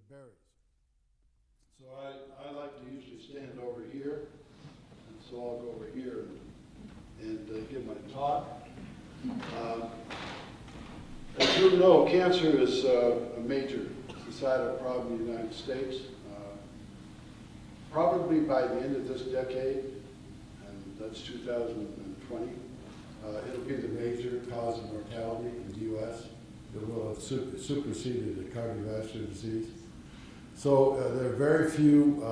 berries. So I like to usually stand over here, and so I'll go over here and give my talk. As you know, cancer is a major societal problem in the United States. Probably by the end of this decade, and that's 2020, it'll be the major cause of mortality in the U.S. It will have superseded the cardiovascular disease. So there are very few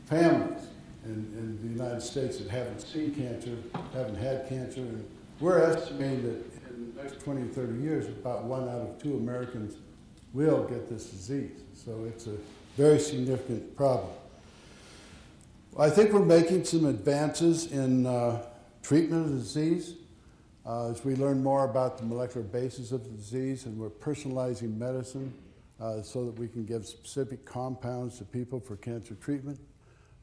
families in the United States that haven't seen cancer, haven't had cancer, and we're estimating that in the next 20 or 30 years, about 1 out of 2 Americans will get this disease. So it's a very significant problem. I think we're making some advances in treatment of the disease as we learn more about the molecular basis of the disease, and we're personalizing medicine so that we can give specific compounds to people for cancer treatment.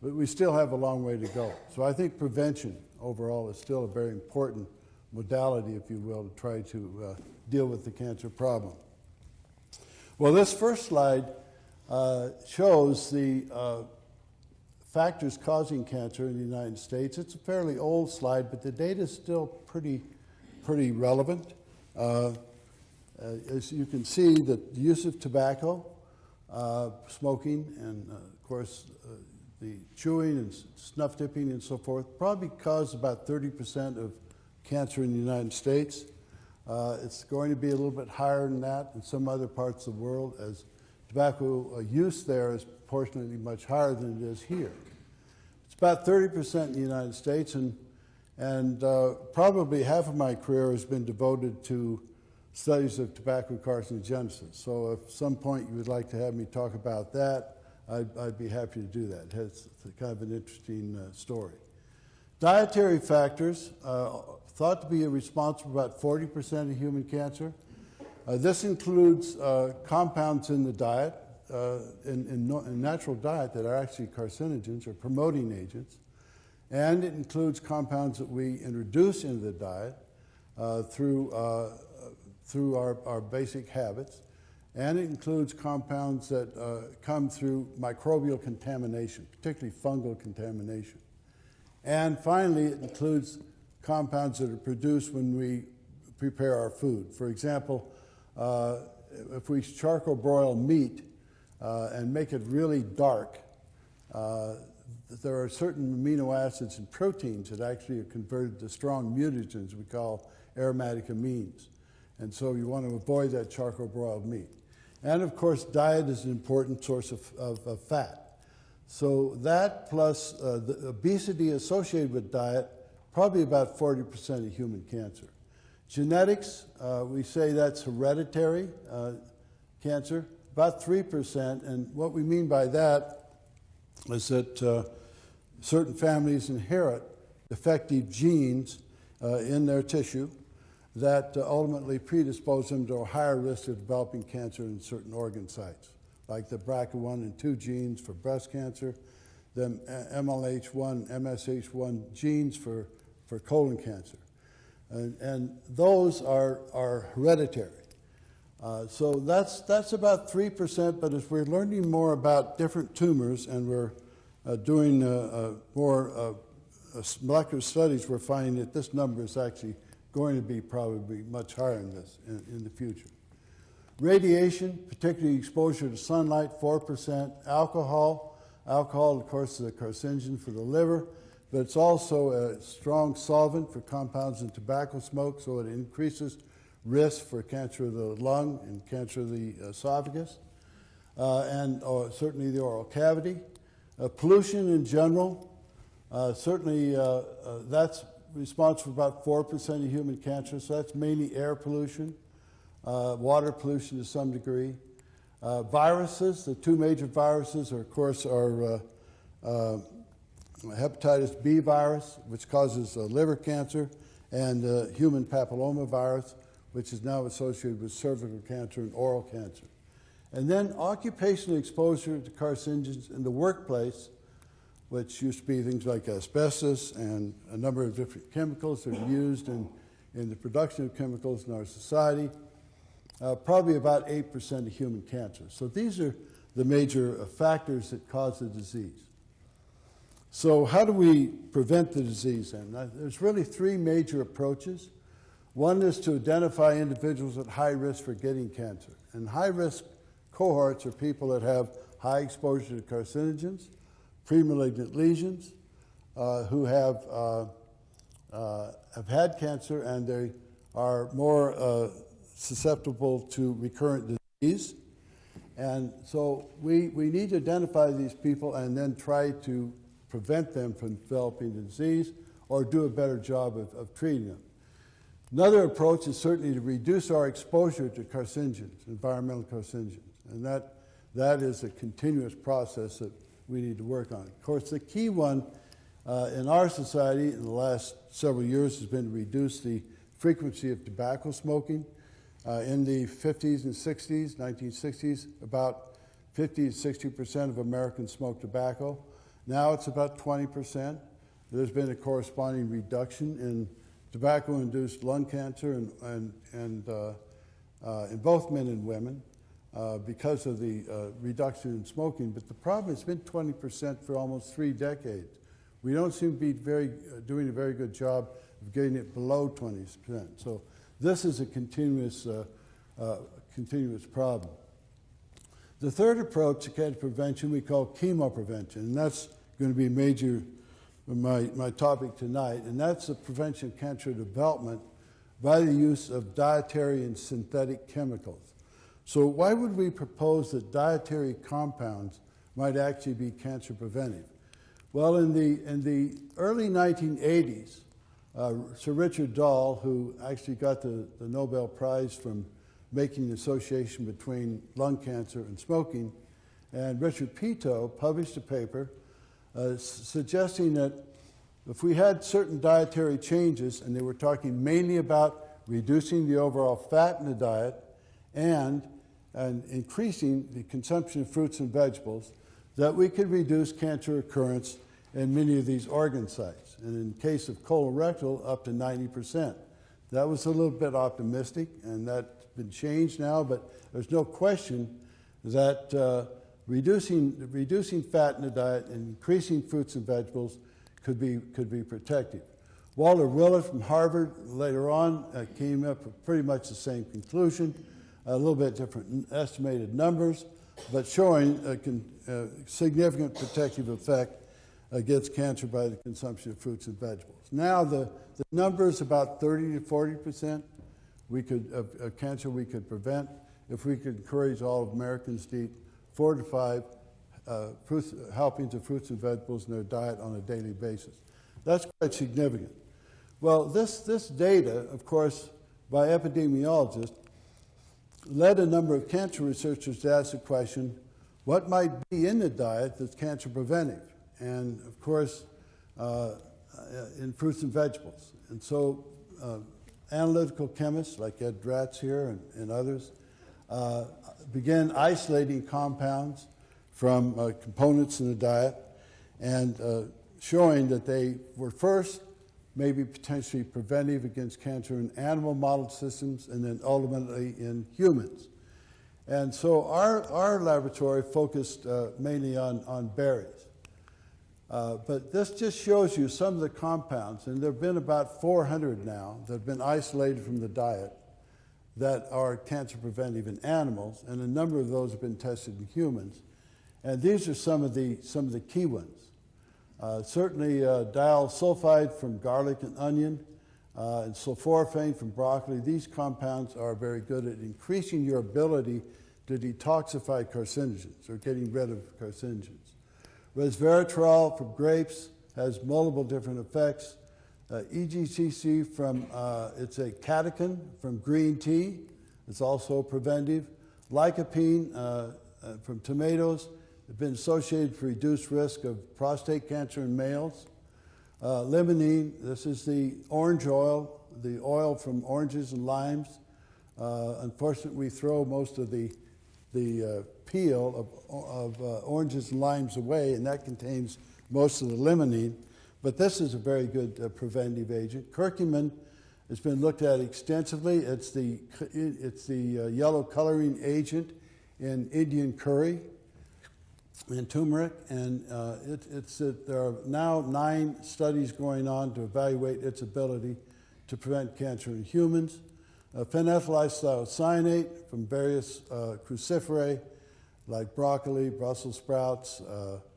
But we still have a long way to go. So I think prevention overall is still a very important modality, if you will, to try to deal with the cancer problem. Well, this first slide shows the factors causing cancer in the United States. It's a fairly old slide, but the data is still pretty relevant. As you can see, the use of tobacco, smoking, and of course the chewing and snuff dipping and so forth probably cause about 30% of cancer in the United States. It's going to be a little bit higher than that in some other parts of the world, as tobacco use there is proportionately much higher than it is here. It's about 30% in the United States, and probably half of my career has been devoted to studies of tobacco carcinogenesis. So if at some point you would like to have me talk about that, I'd be happy to do that. It's kind of an interesting story. Dietary factors thought to be responsible for about 40% of human cancer. This includes compounds in the diet, in natural diet, that are actually carcinogens or promoting agents. And it includes compounds that we introduce into the diet through our basic habits. And it includes compounds that come through microbial contamination, particularly fungal contamination. And finally, it includes compounds that are produced when we prepare our food. For example, if we charcoal broil meat and make it really dark, there are certain amino acids and proteins that actually are converted to strong mutagens we call aromatic amines. And so you want to avoid that charcoal broiled meat. And of course, diet is an important source of fat. So that plus the obesity associated with diet, probably about 40% of human cancer. Genetics, we say that's hereditary cancer, about 3%. And what we mean by that is that certain families inherit defective genes in their tissue that ultimately predispose them to a higher risk of developing cancer in certain organ sites, like the BRCA1 and 2 genes for breast cancer, the MLH1, MSH1 genes for colon cancer. And those are hereditary. So that's about 3%, but as we're learning more about different tumors and we're doing more molecular studies, we're finding that this number is actually going to be probably much higher than this in the future. Radiation, particularly exposure to sunlight, 4%. Alcohol, of course, is a carcinogen for the liver, but it's also a strong solvent for compounds in tobacco smoke, so it increases risk for cancer of the lung and cancer of the esophagus, and certainly the oral cavity. Pollution in general, certainly that's responsible for about 4% of human cancer, so that's mainly air pollution, water pollution to some degree. Viruses, the 2 major viruses are, of course, are hepatitis B virus, which causes liver cancer, and human papillomavirus, which is now associated with cervical cancer and oral cancer. And then occupational exposure to carcinogens in the workplace, which used to be things like asbestos and a number of different chemicals that are used in the production of chemicals in our society. probably about 8% of human cancer. So these are the major factors that cause the disease. So how do we prevent the disease then? There's really three major approaches. One is to identify individuals at high risk for getting cancer. And high-risk cohorts are people that have high exposure to carcinogens, premalignant lesions, who have had cancer, and they are more susceptible to recurrent disease. And so we need to identify these people and then try to prevent them from developing the disease or do a better job of treating them. Another approach is certainly to reduce our exposure to carcinogens, environmental carcinogens, and that is a continuous process that we need to work on. Of course, the key one in our society in the last several years has been to reduce the frequency of tobacco smoking. In the 50s and 60s, 1960s, about 50 to 60% of Americans smoked tobacco. Now it's about 20%. There's been a corresponding reduction in tobacco-induced lung cancer in both men and women because of the reduction in smoking. But the problem has been 20% for almost 3 decades. We don't seem to be doing a very good job of getting it below 20%. So this is a continuous problem. The third approach to cancer prevention we call chemo prevention, and that's going to be my topic tonight, and that's the prevention of cancer development by the use of dietary and synthetic chemicals. So why would we propose that dietary compounds might actually be cancer preventive? Well, in the early 1980s, Sir Richard Dahl, who actually got the Nobel Prize from making the association between lung cancer and smoking, and Richard Pito published a paper suggesting that if we had certain dietary changes, and they were talking mainly about reducing the overall fat in the diet and increasing the consumption of fruits and vegetables, that we could reduce cancer occurrence in many of these organ sites. And in the case of colorectal, up to 90%. That was a little bit optimistic, and that's been changed now, but there's no question that reducing fat in the diet and increasing fruits and vegetables could be protective. Walter Willett from Harvard later on came up with pretty much the same conclusion, a little bit different estimated numbers, but showing a significant protective effect against cancer by the consumption of fruits and vegetables. Now the number is about 30 to 40% of cancer we could prevent if we could encourage all Americans to eat 4 to 5 helpings of fruits and vegetables in their diet on a daily basis. That's quite significant. Well, this data, of course, by epidemiologists, led a number of cancer researchers to ask the question, what might be in the diet that's cancer preventive? And of course, in fruits and vegetables. And so analytical chemists like Ed Dratz here and others began isolating compounds from components in the diet and showing that they were first maybe potentially preventive against cancer in animal model systems and then ultimately in humans. And so our laboratory focused mainly on berries. But this just shows you some of the compounds, and there have been about 400 now that have been isolated from the diet that are cancer preventive in animals, and a number of those have been tested in humans. And these are some of the key ones. Certainly diol sulfide from garlic and onion, and sulforaphane from broccoli. These compounds are very good at increasing your ability to detoxify carcinogens or getting rid of carcinogens. Resveratrol from grapes has multiple different effects. EGCC from, it's a catechin from green tea. It's also preventive. Lycopene from tomatoes have been associated with reduced risk of prostate cancer in males. Limonene, this is the orange oil, the oil from oranges and limes. Unfortunately, we throw most of the peel of oranges and limes away, and that contains most of the limonene. But this is a very good preventive agent. Curcumin It's been looked at extensively. It's the yellow coloring agent in Indian curry and turmeric, and there are now 9 studies going on to evaluate its ability to prevent cancer in humans. Phenylethyl isocyanate from various cruciferae like broccoli, Brussels sprouts,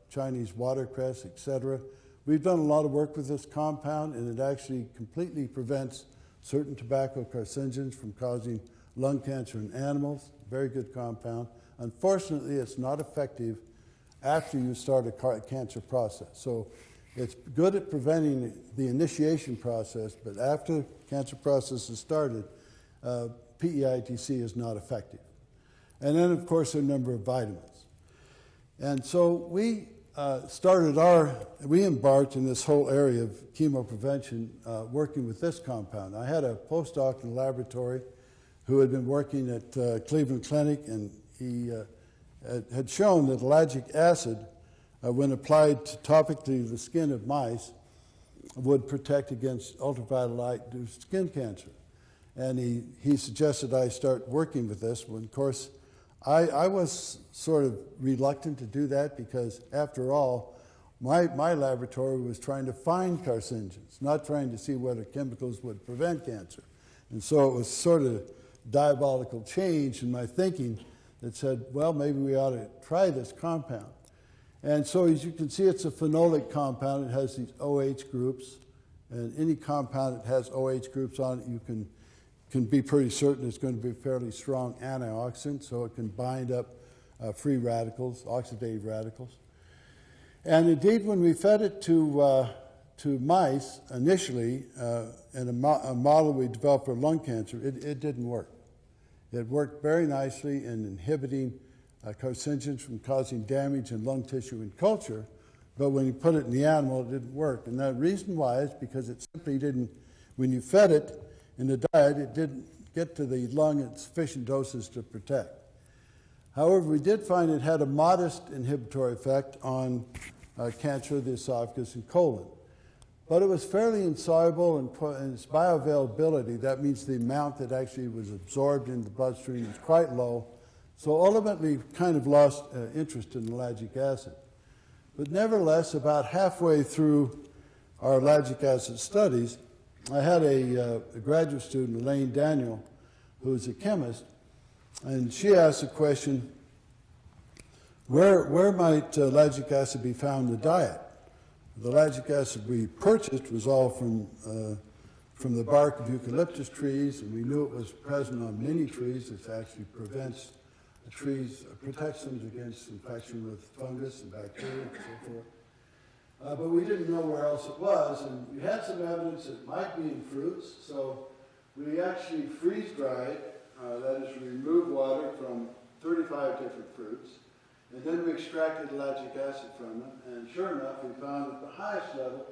Chinese watercress, etc. We've done a lot of work with this compound, and it actually completely prevents certain tobacco carcinogens from causing lung cancer in animals. Very good compound. Unfortunately, it's not effective after you start a cancer process. So it's good at preventing the initiation process, but after cancer process is started, PEITC is not effective. And then, of course, there are a number of vitamins. And so we embarked in this whole area of chemo prevention working with this compound. I had a postdoc in the laboratory who had been working at Cleveland Clinic, and he had shown that ellagic acid, when applied topically to the skin of mice, would protect against ultraviolet light-induced skin cancer. And he suggested I start working with this. When, of course, I was sort of reluctant to do that because, after all, my laboratory was trying to find carcinogens, not trying to see whether chemicals would prevent cancer. And so it was sort of a diabolical change in my thinking that said, well, maybe we ought to try this compound. And so, as you can see, it's a phenolic compound. It has these OH groups. And any compound that has OH groups on it, you can be pretty certain it's going to be a fairly strong antioxidant, so it can bind up free radicals, oxidative radicals. And indeed, when we fed it to mice initially, in a model we developed for lung cancer, it didn't work. It worked very nicely in inhibiting carcinogens from causing damage in lung tissue in culture, but when you put it in the animal, it didn't work. And the reason why is because it simply didn't, when you fed it in the diet, it didn't get to the lung in sufficient doses to protect. However, we did find it had a modest inhibitory effect on cancer of the esophagus and colon. But it was fairly insoluble, and its bioavailability, that means the amount that actually was absorbed in the bloodstream, was quite low. So ultimately, kind of lost interest in ellagic acid. But nevertheless, about halfway through our ellagic acid studies, I had a graduate student, Elaine Daniel, who is a chemist, and she asked the question, where might ellagic acid be found in the diet? The ellagic acid we purchased was all from the bark of eucalyptus trees, and we knew it was present on many trees. It actually protects them against infection with fungus and bacteria and so forth. But we didn't know where else it was, and we had some evidence it might be in fruits, so we actually freeze-dried, that is, we removed water from 35 different fruits, and then we extracted ellagic acid from them, and sure enough, we found that the highest level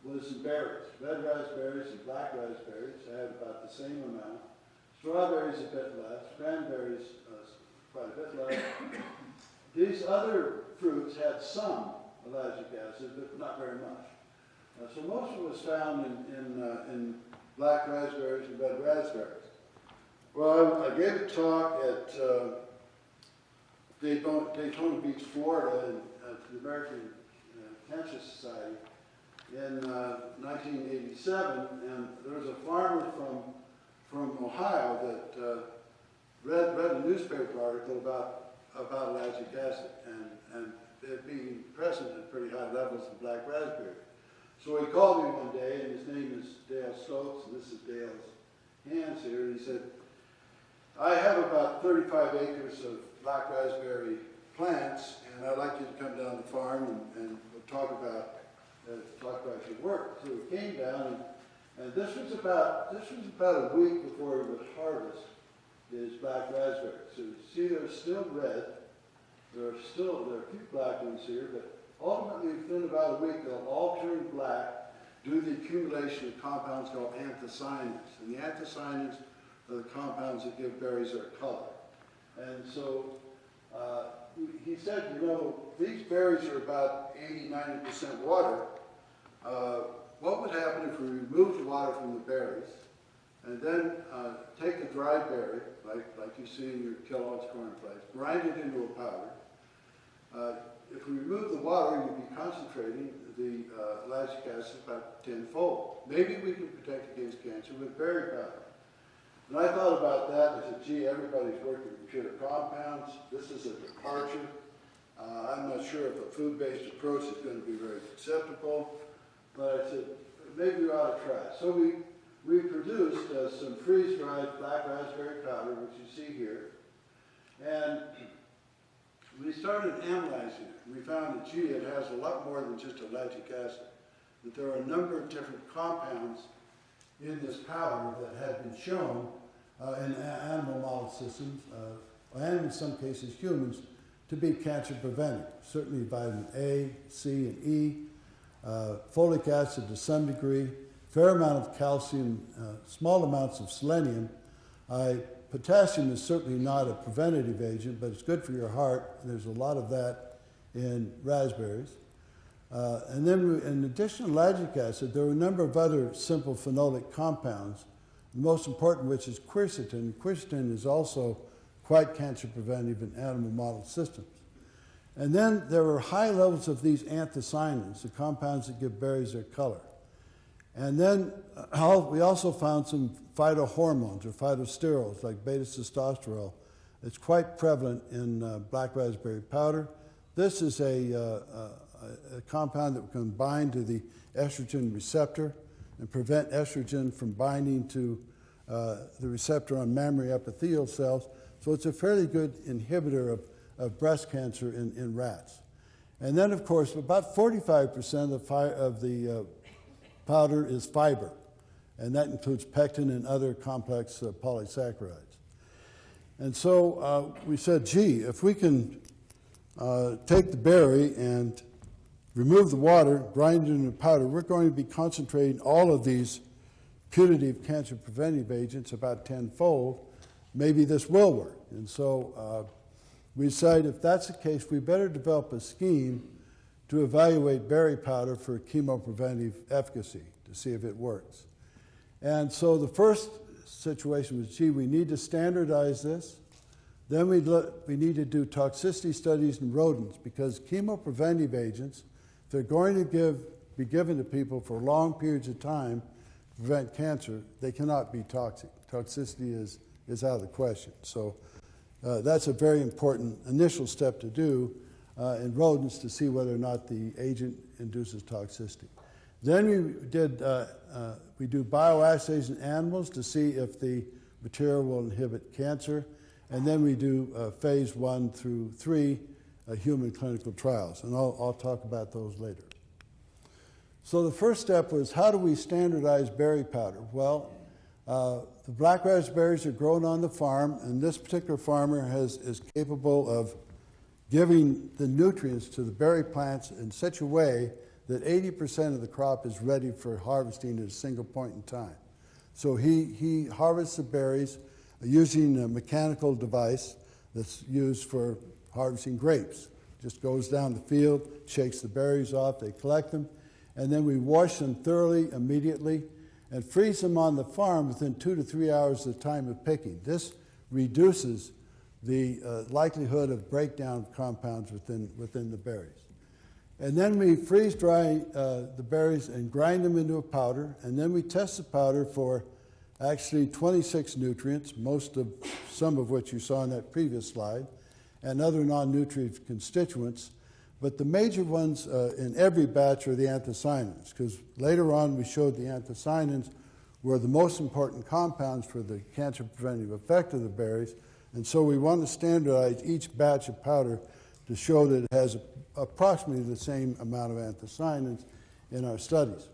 was in berries. Red raspberries and black raspberries had about the same amount. Strawberries a bit less, cranberries quite a bit less. These other fruits had some ellagic acid, but not very much. So most of it was found in black raspberries and red raspberries. Well, I gave a talk at Daytona Beach, Florida, to the American Cancer Society in 1987, and there was a farmer from Ohio that read a newspaper article about ellagic acid and it being present at pretty high levels in black raspberry. So he called me one day, and his name is Dale Stokes, and this is Dale's hands here, and he said, I have about 35 acres of black raspberry plants, and I'd like you to come down to the farm and we'll talk about your work. So we came down, and this was about a week before we would harvest his black raspberries. So you see they're still red. There are a few black ones here, but ultimately within about a week they'll all turn black due to the accumulation of compounds called anthocyanins. And the anthocyanins are the compounds that give berries their color. And so he said, you know, these berries are about 80–90% water. What would happen if we removed the water from the berries, and then take the dry berry, like you see in your Kellogg's cornflakes, grind it into a powder. If we remove the water, you'll be concentrating the lactic acid about tenfold. Maybe we can protect against cancer with berry powder. And I thought about that and I said, gee, everybody's working with pure compounds. This is a departure. I'm not sure if a food-based approach is going to be very acceptable, but I said, maybe we ought to try it. So we produced some freeze-dried black raspberry powder, which you see here, and we started analyzing it. We found that, gee, it has a lot more than just a lactic acid, that there are a number of different compounds in this powder that have been shown in animal model systems, and in some cases humans, to be cancer preventing. Certainly vitamin A, C, and E, folic acid to some degree, fair amount of calcium, small amounts of selenium. Potassium is certainly not a preventative agent, but it's good for your heart. There's a lot of that in raspberries. And then in addition to lactic acid, there were a number of other simple phenolic compounds, the most important of which is quercetin. Quercetin is also quite cancer preventive in animal model systems. And then there were high levels of these anthocyanins, the compounds that give berries their color. And then we also found some phytohormones or phytosterols like beta-testosterone. It's quite prevalent in black raspberry powder. This is a compound that can bind to the estrogen receptor and prevent estrogen from binding to the receptor on mammary epithelial cells. So it's a fairly good inhibitor of breast cancer in rats. And then, of course, about 45% of the powder is fiber, and that includes pectin and other complex polysaccharides. And so we said, gee, if we can take the berry and remove the water, grind it into powder, we're going to be concentrating all of these putative cancer preventive agents about tenfold. Maybe this will work. And so we decided if that's the case, we better develop a scheme to evaluate berry powder for chemo preventive efficacy to see if it works. And so the first situation was, gee, we need to standardize this. Then we need to do toxicity studies in rodents because chemo preventive agents, if they're going to be given to people for long periods of time to prevent cancer, they cannot be toxic. Toxicity is out of the question. So that's a very important initial step to do in rodents to see whether or not the agent induces toxicity. Then we do bioassays in animals to see if the material will inhibit cancer, and then we do phase 1 through 3 human clinical trials, and I'll talk about those later. So the first step was, how do we standardize berry powder? Well, the black raspberries are grown on the farm, and this particular farmer is capable of giving the nutrients to the berry plants in such a way that 80% of the crop is ready for harvesting at a single point in time. So he harvests the berries using a mechanical device that's used for harvesting grapes. Just goes down the field, shakes the berries off, they collect them, and then we wash them thoroughly immediately and freeze them on the farm within 2 to 3 hours of the time of picking. This reduces the likelihood of breakdown of compounds within the berries. And then we freeze dry the berries and grind them into a powder, and then we test the powder for actually 26 nutrients, some of which you saw in that previous slide, and other non-nutrient constituents. But the major ones in every batch are the anthocyanins, because later on we showed the anthocyanins were the most important compounds for the cancer preventive effect of the berries, and so we want to standardize each batch of powder to show that it has approximately the same amount of anthocyanins in our studies.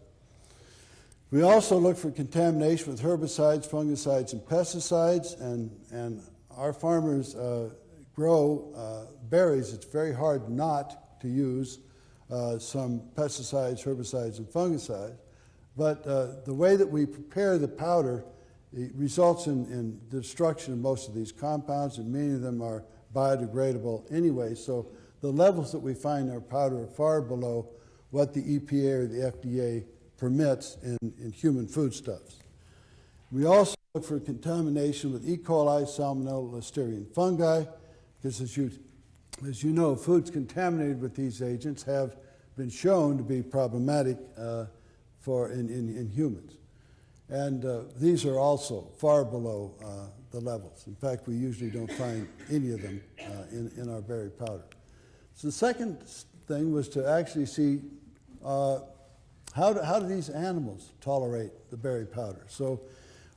We also look for contamination with herbicides, fungicides, and pesticides, and our farmers grow berries. It's very hard not to use some pesticides, herbicides, and fungicides, but the way that we prepare the powder results in the destruction of most of these compounds, and many of them are biodegradable anyway, so the levels that we find in our powder are far below what the EPA or the FDA permits in human foodstuffs. We also look for contamination with E. coli, Salmonella, Listeria, fungi, because as you know, foods contaminated with these agents have been shown to be problematic in humans. And these are also far below the levels. In fact, we usually don't find any of them in our berry powder. So the second thing was to actually see how do these animals tolerate the berry powder. So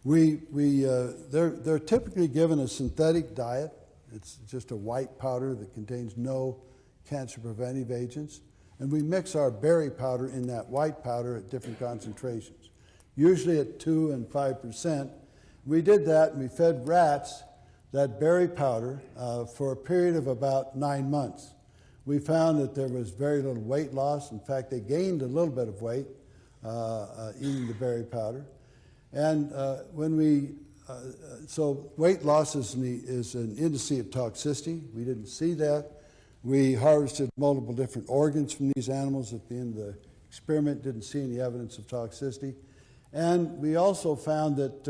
they're typically given a synthetic diet. It's just a white powder that contains no cancer preventive agents. And we mix our berry powder in that white powder at different concentrations, usually at 2 and 5%. We did that and we fed rats that berry powder for a period of about 9 months. We found that there was very little weight loss. In fact, they gained a little bit of weight eating the berry powder. And so weight loss is an indice of toxicity. We didn't see that. We harvested multiple different organs from these animals at the end of the experiment, didn't see any evidence of toxicity. And we also found that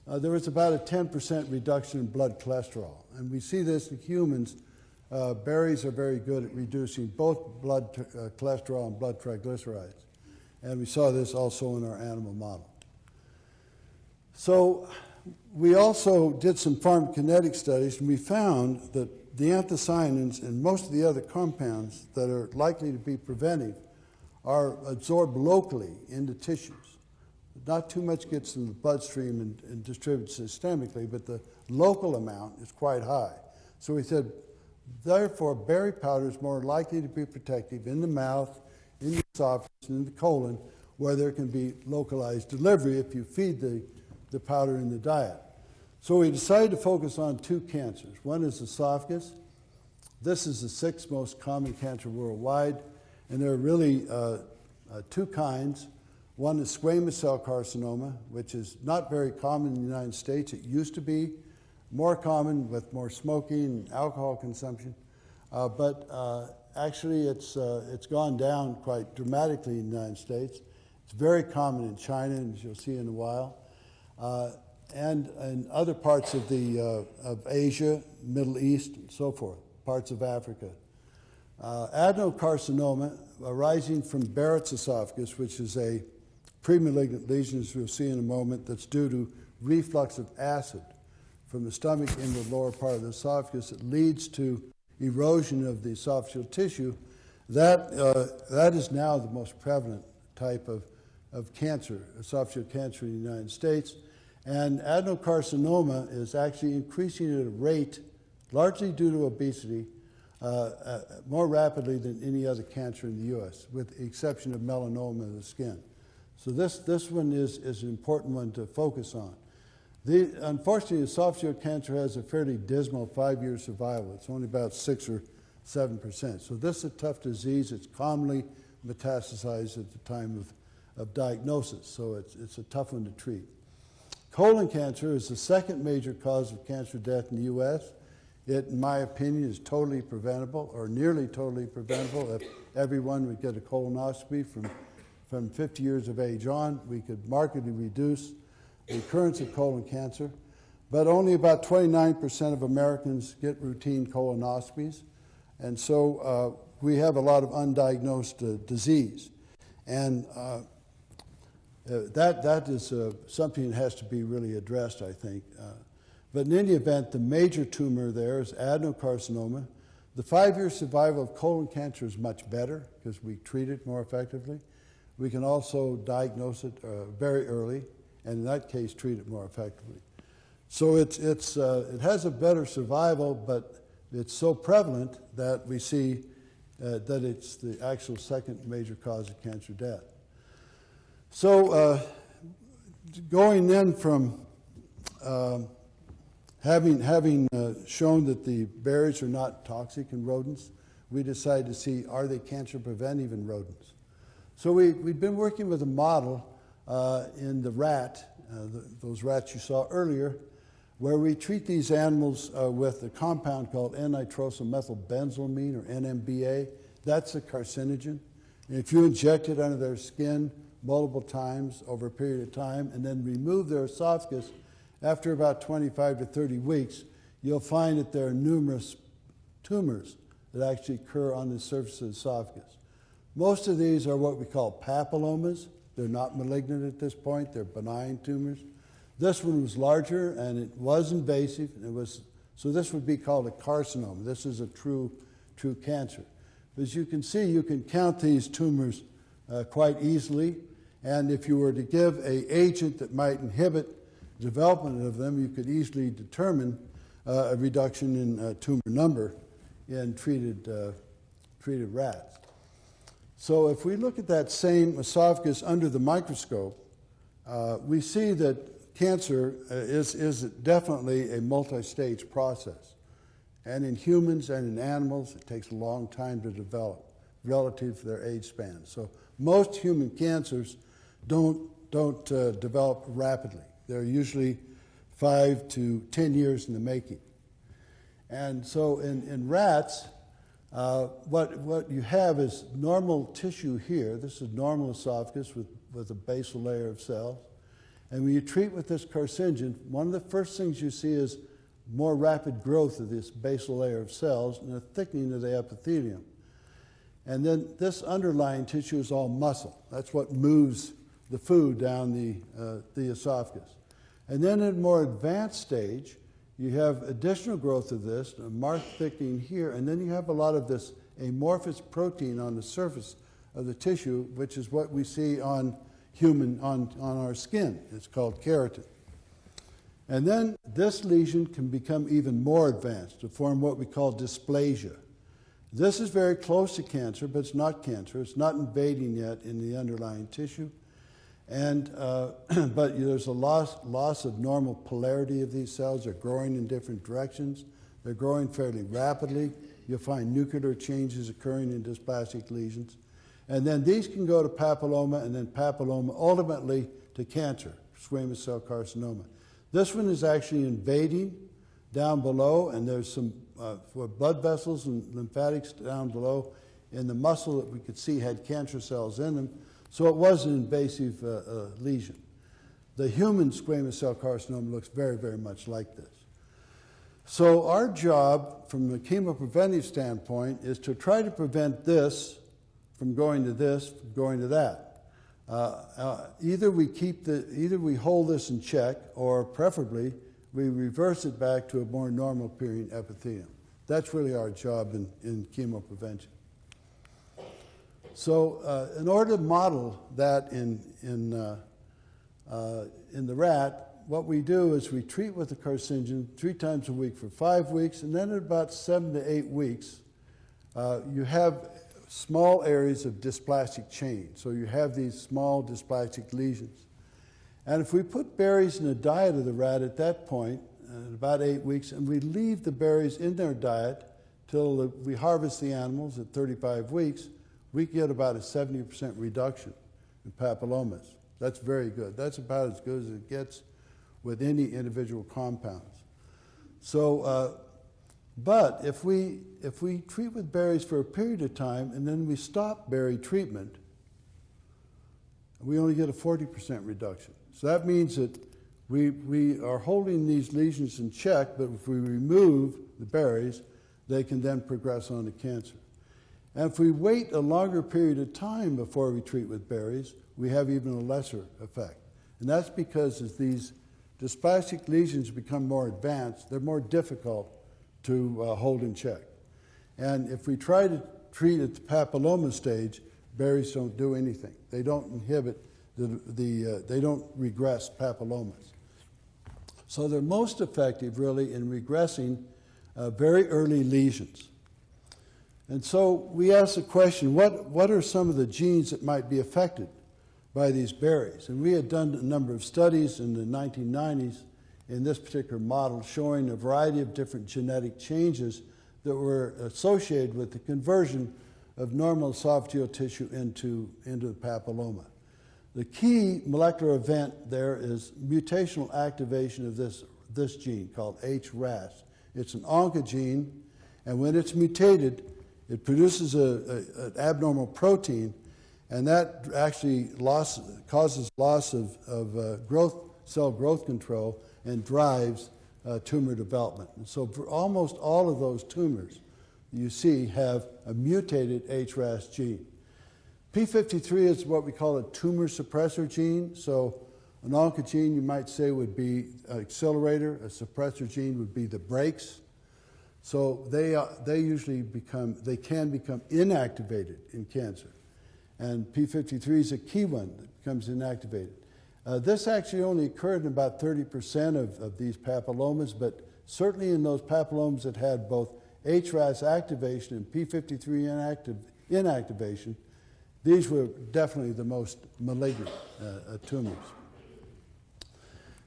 there was about a 10% reduction in blood cholesterol. And we see this in humans. Berries are very good at reducing both blood cholesterol and blood triglycerides. And we saw this also in our animal model. So we also did some pharmacokinetic studies, and we found that the anthocyanins and most of the other compounds that are likely to be preventive are absorbed locally into tissues. Not too much gets in the bloodstream and distributes systemically, but the local amount is quite high. So we said, therefore, berry powder is more likely to be protective in the mouth, in the esophagus, and in the colon, where there can be localized delivery if you feed the powder in the diet. So we decided to focus on 2 cancers. One is esophagus. This is the 6th most common cancer worldwide, and there are really 2 kinds. One is squamous cell carcinoma, which is not very common in the United States. It used to be more common with more smoking and alcohol consumption, but actually it's gone down quite dramatically in the United States. It's very common in China, as you'll see in a while. And in other parts of Asia, Middle East, and so forth, parts of Africa. Adenocarcinoma arising from Barrett's esophagus, which is a premalignant lesion, as we'll see in a moment, that's due to reflux of acid from the stomach into the lower part of the esophagus. It leads to erosion of the esophageal tissue. That is now the most prevalent type of cancer, esophageal cancer in the United States. And adenocarcinoma is actually increasing at a rate, largely due to obesity, more rapidly than any other cancer in the U.S., with the exception of melanoma of the skin. So this one is an important one to focus on. Unfortunately, esophageal cancer has a fairly dismal 5-year survival. It's only about 6 or 7%. So this is a tough disease. It's commonly metastasized at the time of diagnosis, so it's a tough one to treat. Colon cancer is the 2nd major cause of cancer death in the U.S. It, in my opinion, is totally preventable, or nearly totally preventable. If everyone would get a colonoscopy from 50 years of age on, we could markedly reduce the occurrence of colon cancer. But only about 29% of Americans get routine colonoscopies. And so we have a lot of undiagnosed disease. And that is something that has to be really addressed, I think. But in any event, the major tumor there is adenocarcinoma. The 5-year survival of colon cancer is much better because we treat it more effectively. We can also diagnose it very early, and in that case, treat it more effectively. So it has a better survival, but it's so prevalent that we see that it's the actual 2nd major cause of cancer death. So going then from having shown that the berries are not toxic in rodents, we decided to see, are they cancer preventive in rodents? So we've been working with a model in the rat, those rats you saw earlier, where we treat these animals with a compound called N-nitrosylmethylbenzylamine, or NMBA. That's a carcinogen. And if you inject it under their skin multiple times over a period of time and then remove their esophagus, after about 25 to 30 weeks, you'll find that there are numerous tumors that actually occur on the surface of the esophagus. Most of these are what we call papillomas. They're not malignant at this point. They're benign tumors. This one was larger, and it was invasive. So this would be called a carcinoma. This is a true cancer. As you can see, you can count these tumors quite easily, and if you were to give an agent that might inhibit the development of them, you could easily determine a reduction in tumor number in treated rats. So if we look at that same esophagus under the microscope, we see that cancer is definitely a multi-stage process. And in humans and in animals, it takes a long time to develop relative to their age span. So most human cancers don't develop rapidly. They're usually 5 to 10 years in the making. And so in rats, what you have is normal tissue here. This is normal esophagus with a basal layer of cells. And when you treat with this carcinogen, one of the first things you see is more rapid growth of this basal layer of cells and a thickening of the epithelium. And then this underlying tissue is all muscle. That's what moves the food down the esophagus. And then in a more advanced stage, you have additional growth of this, a marked thickening here, and then you have a lot of this amorphous protein on the surface of the tissue, which is what we see on our skin. It's called keratin. And then this lesion can become even more advanced to form what we call dysplasia. This is very close to cancer, but it's not cancer. It's not invading yet in the underlying tissue. And, but there's a loss of normal polarity of these cells. They're growing in different directions. They're growing fairly rapidly. You'll find nuclear changes occurring in dysplastic lesions. And then these can go to papilloma, and then papilloma ultimately to cancer, squamous cell carcinoma. This one is actually invading down below, and there's some blood vessels and lymphatics down below in the muscle that we could see had cancer cells in them. So it was an invasive lesion. The human squamous cell carcinoma looks very, very much like this. So our job from the chemopreventive standpoint is to try to prevent this from going to this, from going to that. Either we hold this in check, or preferably we reverse it back to a more normal appearing epithelium. That's really our job in chemoprevention. So in order to model that in the rat, what we do is we treat with the carcinogen 3 times a week for 5 weeks, and then at about 7 to 8 weeks, you have small areas of dysplastic change. So you have these small dysplastic lesions. And if we put berries in the diet of the rat at that point, at about 8 weeks, and we leave the berries in their diet till we harvest the animals at 35 weeks, we get about a 70% reduction in papillomas. That's very good. That's about as good as it gets with any individual compounds. So, but if we treat with berries for a period of time and then we stop berry treatment, we only get a 40% reduction. So that means that we are holding these lesions in check, but if we remove the berries, they can then progress on to cancer. And if we wait a longer period of time before we treat with berries, we have even a lesser effect. And that's because as these dysplastic lesions become more advanced, they're more difficult to hold in check. And if we try to treat at the papilloma stage, berries don't do anything. They don't inhibit, they don't regress papillomas. So they're most effective really in regressing very early lesions. And so we asked the question, what are some of the genes that might be affected by these berries? And we had done a number of studies in the 1990s in this particular model showing a variety of different genetic changes that were associated with the conversion of normal esophageal tissue into the papilloma. The key molecular event there is mutational activation of this gene called HRAS. It's an oncogene, and when it's mutated, it produces an abnormal protein, And that actually causes loss of cell growth control and drives tumor development. And so for almost all of those tumors you see have a mutated HRAS gene. P53 is what we call a tumor suppressor gene. So an oncogene, you might say, would be an accelerator. A suppressor gene would be the brakes. So they can become inactivated in cancer. And P53 is a key one that becomes inactivated. This actually only occurred in about 30% of these papillomas, but certainly in those papillomas that had both HRAS activation and P53 inactivation, these were definitely the most malignant tumors.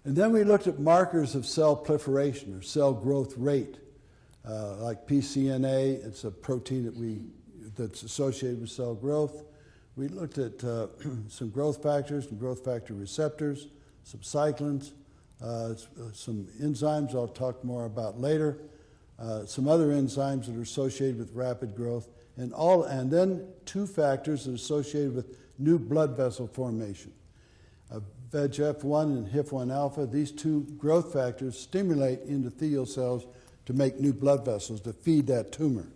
And then we looked at markers of cell proliferation or cell growth rate, like PCNA. It's a protein that's associated with cell growth. We looked at some growth factors and growth factor receptors, some cyclins, some enzymes I'll talk more about later, some other enzymes that are associated with rapid growth, and then two factors that are associated with new blood vessel formation. VEGF1 and HIF1 alpha, these two growth factors stimulate endothelial cells to make new blood vessels to feed that tumor.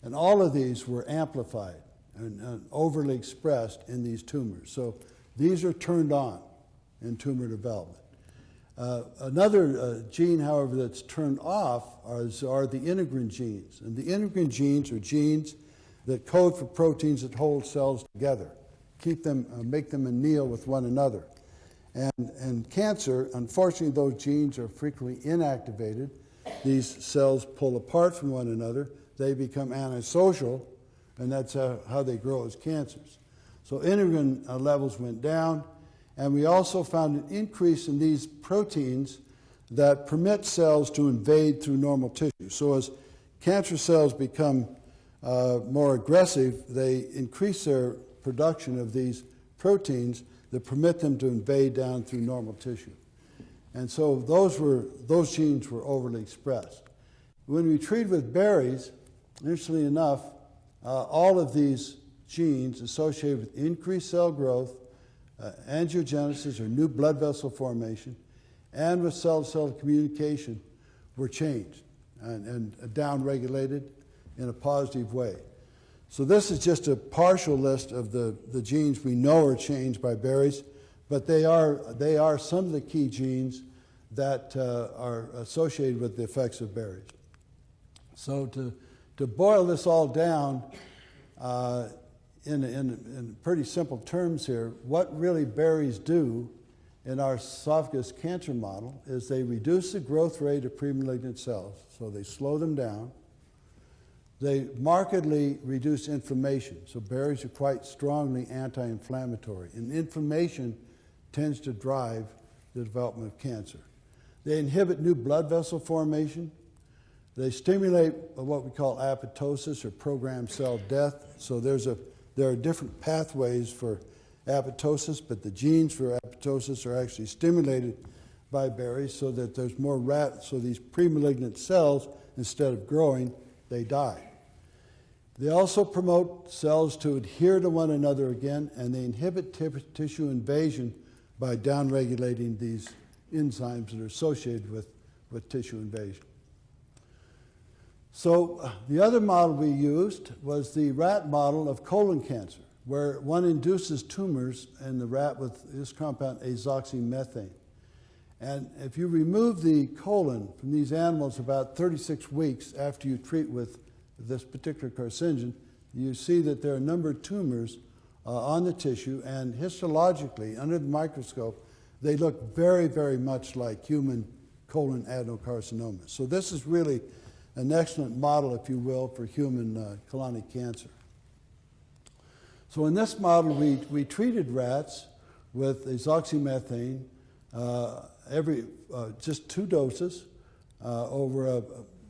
And all of these were amplified and overly expressed in these tumors. So these are turned on in tumor development. Another gene, however, that's turned off are the integrin genes. And the integrin genes are genes that code for proteins that hold cells together, keep them, make them anneal with one another. And cancer, unfortunately, those genes are frequently inactivated. These cells pull apart from one another. They become antisocial, and that's how they grow as cancers. So integrin levels went down, and we also found an increase in these proteins that permit cells to invade through normal tissue. So as cancer cells become more aggressive, they increase their production of these proteins that permit them to invade down through normal tissue. And so those genes were overly expressed. When we treated with berries, interestingly enough, all of these genes associated with increased cell growth, angiogenesis or new blood vessel formation, and with cell-to-cell communication were changed and downregulated in a positive way. So this is just a partial list of the genes we know are changed by berries, but they are some of the key genes that are associated with the effects of berries. So to boil this all down in pretty simple terms here, what really berries do in our esophagus cancer model is they reduce the growth rate of premalignant cells, so they slow them down. They markedly reduce inflammation, so berries are quite strongly anti-inflammatory, and inflammation tends to drive the development of cancer. They inhibit new blood vessel formation. They stimulate what we call apoptosis or programmed cell death. So there are different pathways for apoptosis, but the genes for apoptosis are actually stimulated by berries so that there's more so these premalignant cells, instead of growing, they die. They also promote cells to adhere to one another again, and they inhibit tissue invasion by downregulating these enzymes that are associated with tissue invasion. So the other model we used was the rat model of colon cancer, where one induces tumors in the rat with this compound azoxymethane. And if you remove the colon from these animals about 36 weeks after you treat with this particular carcinogen, you see that there are a number of tumors on the tissue, and histologically, under the microscope, they look very, very much like human colon adenocarcinomas. So this is really an excellent model, if you will, for human colonic cancer. So in this model, we treated rats with azoxymethane just 2 doses over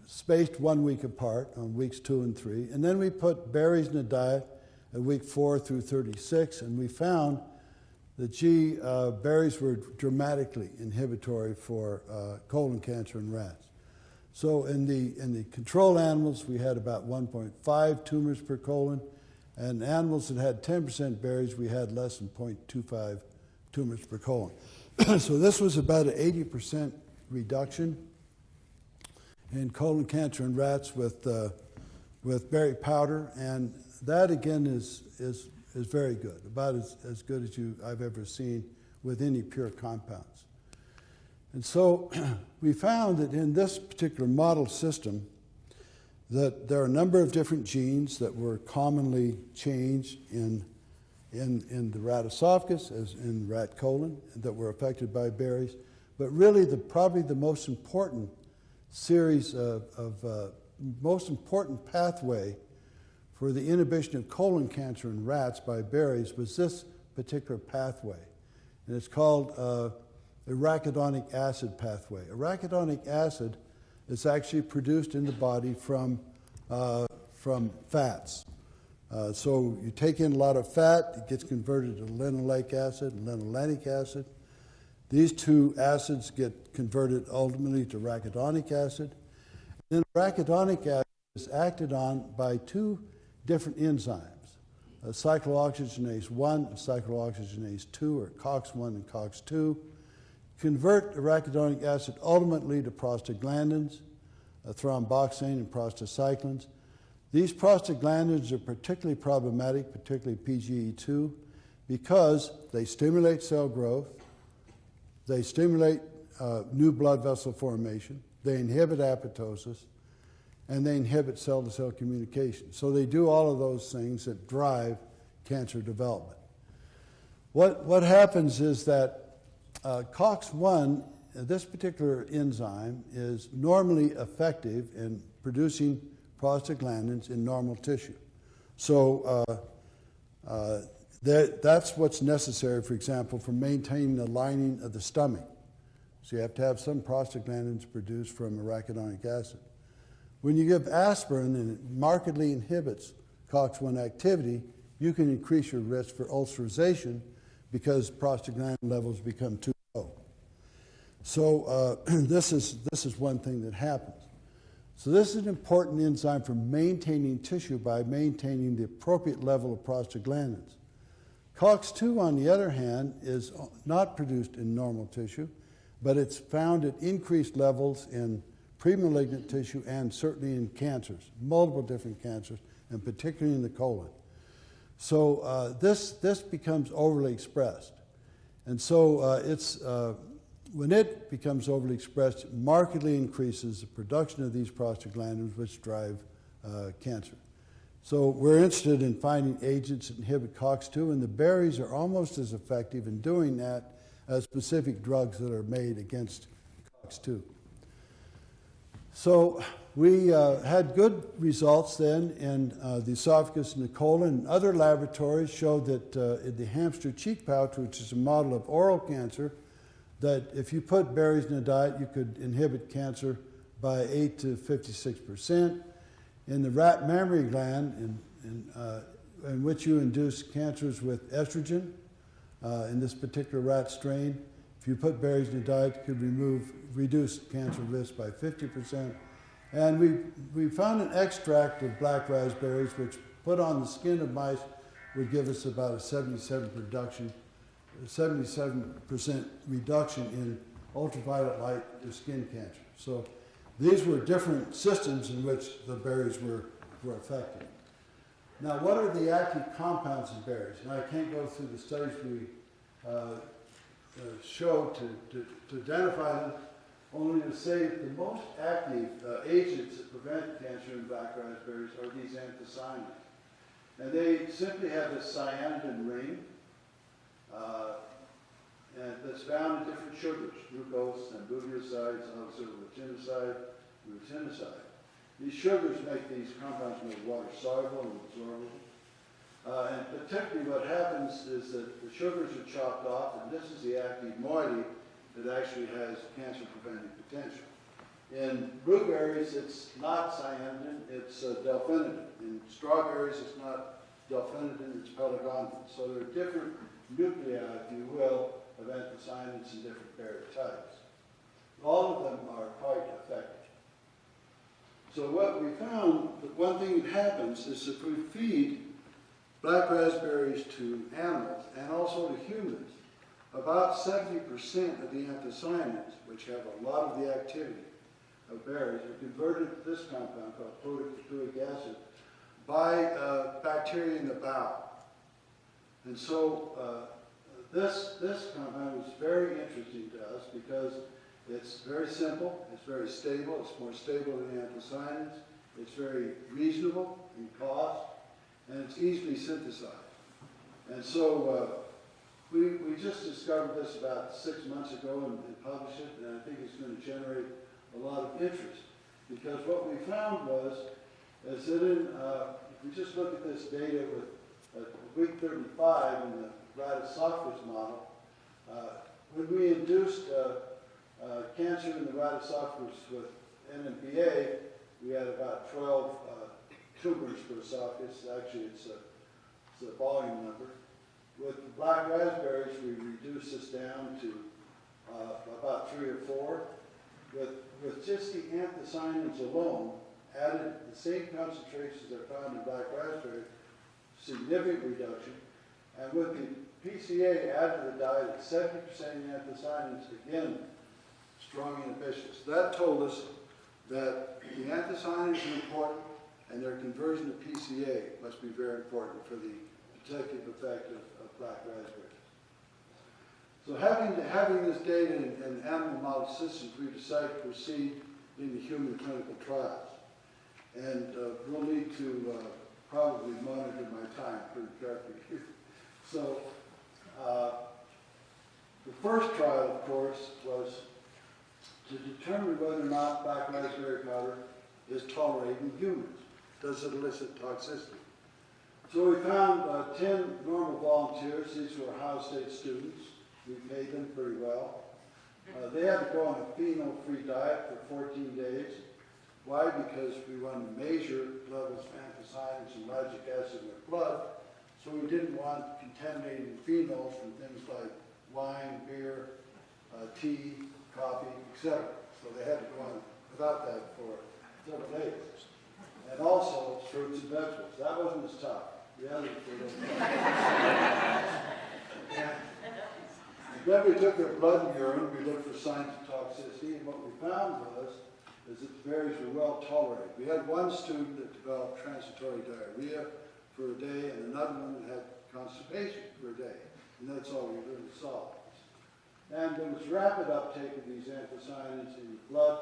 spaced 1 week apart on weeks 2 and 3. And then we put berries in the diet at week 4 through 36, and we found that berries were dramatically inhibitory for colon cancer in rats. So in the control animals, we had about 1.5 tumors per colon, And animals that had 10% berries, we had less than 0.25 tumors per colon. So this was about an 80% reduction in colon cancer in rats with berry powder, and that again is very good, about as good as I've ever seen with any pure compounds. And so we found that in this particular model system that there are a number of different genes that were commonly changed in the rat esophagus, as in the rat colon, that were affected by berries. But really, probably the most important series most important pathway for the inhibition of colon cancer in rats by berries was this particular pathway. And it's called arachidonic acid pathway. Arachidonic acid is actually produced in the body from fats. So you take in a lot of fat, it gets converted to linoleic acid and linolenic acid. These two acids get converted ultimately to arachidonic acid. Then arachidonic acid is acted on by two different enzymes, cyclooxygenase 1 and cyclooxygenase 2, or COX-1 and COX-2, convert arachidonic acid ultimately to prostaglandins, thromboxane and prostacyclins. These prostaglandins are particularly problematic, particularly PGE2, because they stimulate cell growth, they stimulate new blood vessel formation, they inhibit apoptosis, and they inhibit cell-to-cell communication. So they do all of those things that drive cancer development. What happens is that COX-1, this particular enzyme, is normally effective in producing prostaglandins in normal tissue. So that's what's necessary, for example, for maintaining the lining of the stomach. So you have to have some prostaglandins produced from arachidonic acid. When you give aspirin and it markedly inhibits COX-1 activity, you can increase your risk for ulcerization because prostaglandin levels become too low. So this is one thing that happens. So this is an important enzyme for maintaining tissue by maintaining the appropriate level of prostaglandins. COX-2, on the other hand, is not produced in normal tissue, but it's found at increased levels in premalignant tissue and certainly in cancers, multiple different cancers, and particularly in the colon. So this becomes overly expressed. And so when it becomes overly expressed, it markedly increases the production of these prostaglandins, which drive cancer. So we're interested in finding agents that inhibit COX-2, and the berries are almost as effective in doing that as specific drugs that are made against COX-2. So we had good results then in the esophagus and the colon, and other laboratories showed that in the hamster cheek pouch, which is a model of oral cancer, that if you put berries in a diet, you could inhibit cancer by 8 to 56%. In the rat mammary gland, in which you induce cancers with estrogen, in this particular rat strain, if you put berries in a diet, you could reduce cancer risk by 50%. And we found an extract of black raspberries, which put on the skin of mice would give us about a 77% reduction in ultraviolet light to skin cancer. So these were different systems in which the berries were effective. Now, what are the active compounds in berries? And I can't go through the studies we showed to identify them, only to say that the most active agents that prevent cancer in black raspberries are these anthocyanins. And they simply have this cyanidin ring and that's found in different sugars, glucose and glucosides, also rutinoside. These sugars make these compounds more water soluble and absorbable. And particularly what happens is that the sugars are chopped off, and this is the active moiety that actually has cancer-preventing potential. In blueberries, it's not cyanidin, it's delphinidin. In strawberries, it's not delphinidin, it's pelargonidin. So there are different nuclei, if you will, of anthocyanins in different berry types. All of them are quite effective. So what we found, that one thing that happens is if we feed black raspberries to animals and also to humans, about 70% of the anthocyanins, which have a lot of the activity of berries, are converted to this compound called protocaproic acid by bacteria in the bowel. And so this compound was very interesting to us because it's very simple, it's very stable, it's more stable than the anthocyanins, it's very reasonable in cost, and it's easily synthesized. And so we just discovered this about 6 months ago and published it, and I think it's going to generate a lot of interest. Because what we found was, is that if we just look at this data with week 35 in the rat esophagus model, when we induced cancer in the rat esophagus with NMPA, we had about 12 tumors per esophagus. Actually, it's a volume number. With the black raspberries, we reduced this down to about 3 or 4. With just the anthocyanins alone, added the same concentrations that are found in black raspberry, significant reduction. And with the PCA added to the diet at 70% anthocyanins, again, strong inhibition. So that told us that the anthocyanins are important, and their conversion to PCA must be very important for the protective effect of black raspberries. So having this data in animal model systems, we decided to proceed into human clinical trials. And we'll need to probably monitor my time pretty carefully here. So the first trial, of course, was to determine whether or not black raspberry powder is tolerated in humans. Does it elicit toxicity? So we found 10 normal volunteers. These were Ohio State students. We paid them pretty well. They had to go on a phenol-free diet for 14 days. Why? Because we wanted to measure levels of anthocyanins and lactic acid in their blood, so we didn't want contaminated phenols from things like wine, beer, tea, coffee, etc. So they had to go on without that for several days. And also fruits and vegetables. That wasn't as tough. The others were a little tough. And then we took their blood and urine. We looked for signs of toxicity, and what we found is that the berries were well tolerated. We had one student that developed transitory diarrhea for a day, and another one that had constipation for a day. And that's all we really saw. And there was rapid uptake of these anthocyanins in the blood,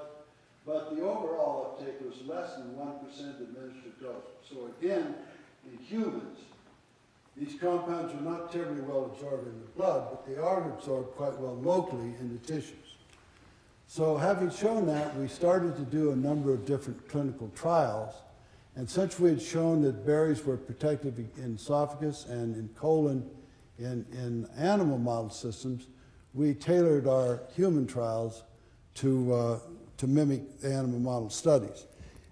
but the overall uptake was less than 1% administered dose. So again, in humans, these compounds are not terribly well absorbed in the blood, but they are absorbed quite well locally in the tissues. So having shown that, we started to do a number of different clinical trials. And since we had shown that berries were protective in esophagus and in colon in animal model systems, we tailored our human trials to mimic the animal model studies.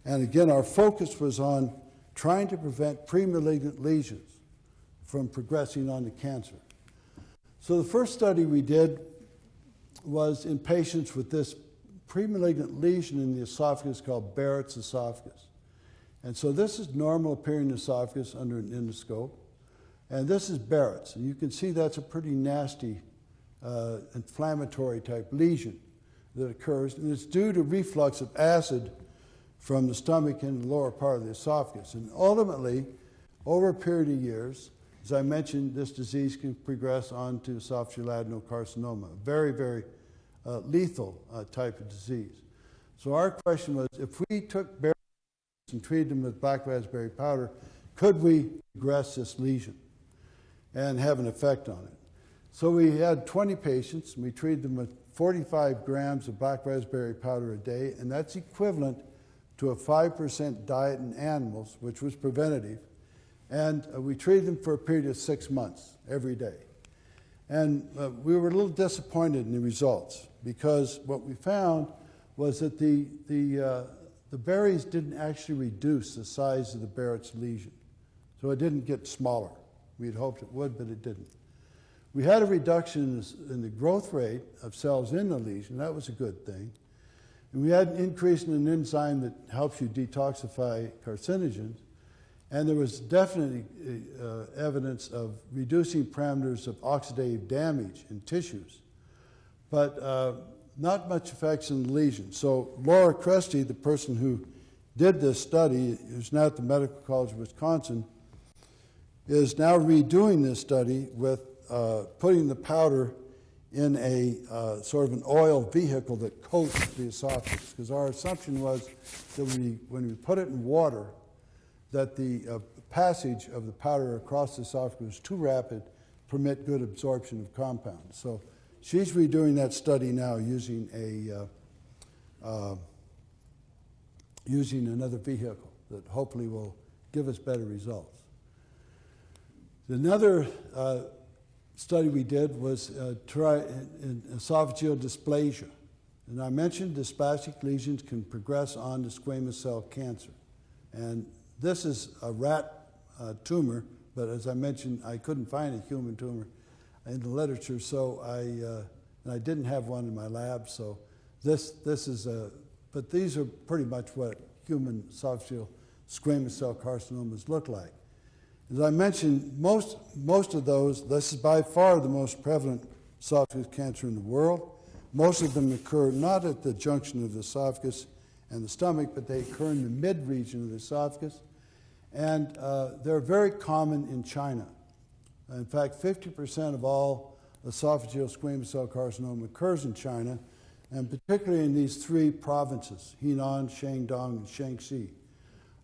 And again, our focus was on trying to prevent premalignant lesions from progressing on to cancer. So the first study we did was in patients with this premalignant lesion in the esophagus called Barrett's esophagus. And so this is normal appearing esophagus under an endoscope. And this is Barrett's. And you can see that's a pretty nasty inflammatory type lesion that occurs. And it's due to reflux of acid from the stomach into the lower part of the esophagus. And ultimately, over a period of years, as I mentioned, this disease can progress on to esophageal carcinoma, a very, very lethal type of disease. So our question was, if we took berries and treated them with black raspberry powder, could we regress this lesion and have an effect on it? So we had 20 patients, and we treated them with 45 grams of black raspberry powder a day, and that's equivalent to a 5% diet in animals, which was preventative. And we treated them for a period of 6 months, every day. And we were a little disappointed in the results, because what we found was that the berries didn't actually reduce the size of the Barrett's lesion. So it didn't get smaller. We had hoped it would, but it didn't. We had a reduction in the growth rate of cells in the lesion. That was a good thing. And we had an increase in an enzyme that helps you detoxify carcinogens. And there was definitely evidence of reducing parameters of oxidative damage in tissues, but not much effects in the lesion. So Laura Cresty, the person who did this study, who's now at the Medical College of Wisconsin, is now redoing this study with putting the powder in a sort of an oil vehicle that coats the esophagus. Because our assumption was that when we put it in water, that the passage of the powder across the esophagus was too rapid to permit good absorption of compounds. So she's redoing that study now using using another vehicle that hopefully will give us better results. Another study we did was try in esophageal dysplasia. And I mentioned dysplastic lesions can progress on to squamous cell cancer. And this is a rat tumor, but as I mentioned, I couldn't find a human tumor in the literature, so I didn't have one in my lab. So this is but these are pretty much what human esophageal squamous cell carcinomas look like. As I mentioned, most of those, this is by far the most prevalent esophagus cancer in the world. Most of them occur not at the junction of the esophagus and the stomach, but they occur in the mid-region of the esophagus. And they're very common in China. In fact, 50% of all esophageal squamous cell carcinoma occurs in China, and particularly in these three provinces, Henan, Shandong, and Shaanxi.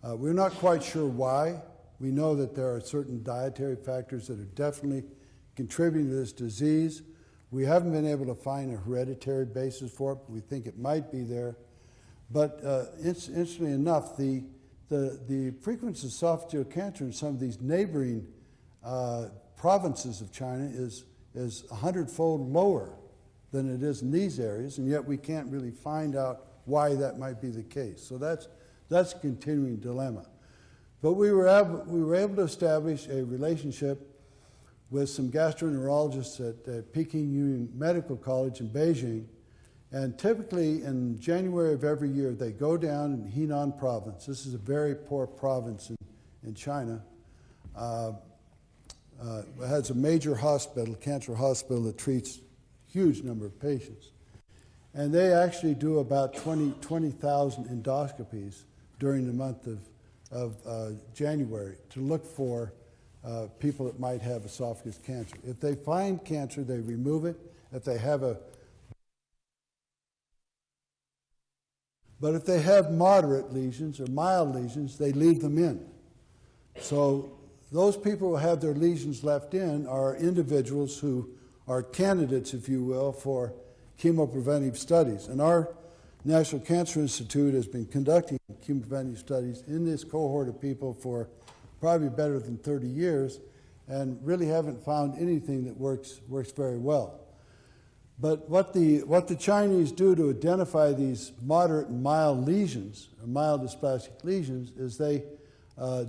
We're not quite sure why. We know that there are certain dietary factors that are definitely contributing to this disease. We haven't been able to find a hereditary basis for it, but we think it might be there. But interestingly enough, the frequency of esophageal cancer in some of these neighboring provinces of China is 100-fold lower than it is in these areas, and yet we can't really find out why that might be the case. So that's a continuing dilemma. But we were able to establish a relationship with some gastroenterologists at Peking Union Medical College in Beijing. And typically in January of every year, they go down in Henan province. This is a very poor province in China. It has a major hospital, cancer hospital, that treats a huge number of patients. And they actually do about 20,000 endoscopies during the month of January to look for people that might have esophagus cancer. If they find cancer, they remove it. If they have But if they have moderate lesions or mild lesions, they leave them in. So those people who have their lesions left in are individuals who are candidates, if you will, for chemopreventive studies. And our National Cancer Institute has been conducting chemopreventive studies in this cohort of people for probably better than 30 years and really haven't found anything that works very well. But what the Chinese do to identify these moderate and mild lesions, or mild dysplastic lesions, is they